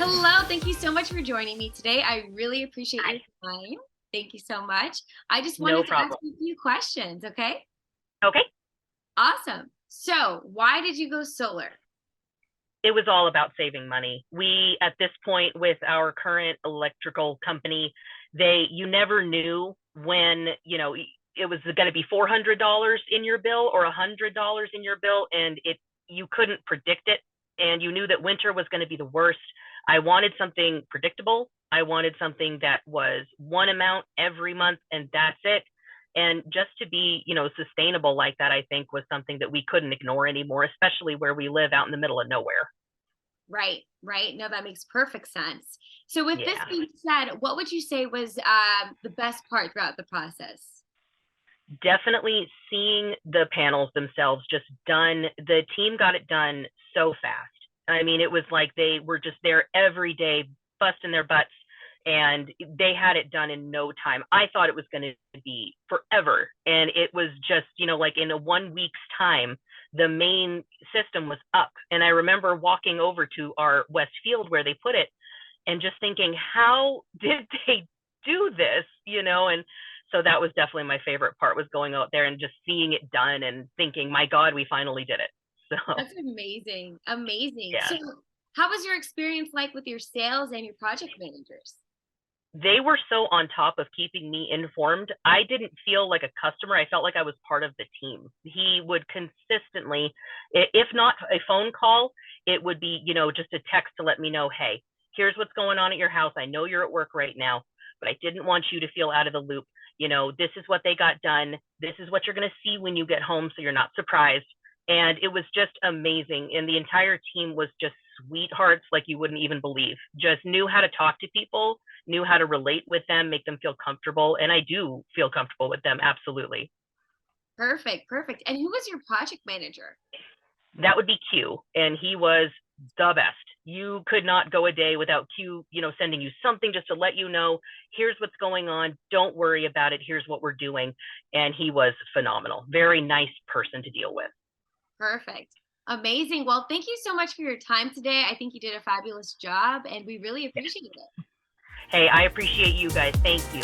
Hello, thank you so much for joining me today. I really appreciate Hi. your time. Thank you so much. I just No wanted to ask problem. you a few questions, okay? Okay. Awesome. So, why did you go solar? It was all about saving money. We, at this point, with our current electrical company, you never knew when, it was going to be $400 in your bill or $100 in your bill, and you couldn't predict it. And you knew that winter was going to be the worst. I wanted something predictable. I wanted something that was one amount every month, and that's it. And just to be, sustainable like that, I think was something that we couldn't ignore anymore, especially where we live out in the middle of nowhere. Right, right. No, that makes perfect sense. So, with this Yeah. being said, what would you say was the best part throughout the process? Definitely seeing the panels themselves just done. The team got it done so fast. I mean, it was like they were just there every day, busting their butts, and they had it done in no time. I thought it was going to be forever. And it was just, like in a 1 week's time, the main system was up. And I remember walking over to our West Field where they put it and just thinking, how did they do this? And so that was definitely my favorite part, was going out there and just seeing it done and thinking, my God, we finally did it. So That's amazing. Amazing. yeah, So, how was your experience like with your sales and your project managers? they were so on top of keeping me informed. I didn't feel like a customer. I felt like I was part of the team. He would consistently, if not a phone call, it would be, just a text to let me know, hey, here's what's going on at your house. I know you're at work right now, but I didn't want you to feel out of the loop. This is what they got done. This is what you're going to see when you get home, so you're not surprised. And it was just amazing. And the entire team was just sweethearts like you wouldn't even believe. Just knew how to talk to people, knew how to relate with them, make them feel comfortable. And I do feel comfortable with them, absolutely. Perfect, perfect. And who was your project manager? That would be Q. And he was the best. You could not go a day without Q, sending you something just to let you know, here's what's going on. Don't worry about it. Here's what we're doing. And he was phenomenal. Very nice person to deal with. Perfect. Amazing. Well, thank you so much for your time today. I think you did a fabulous job and we really appreciate it. Hey, I appreciate you guys. Thank you.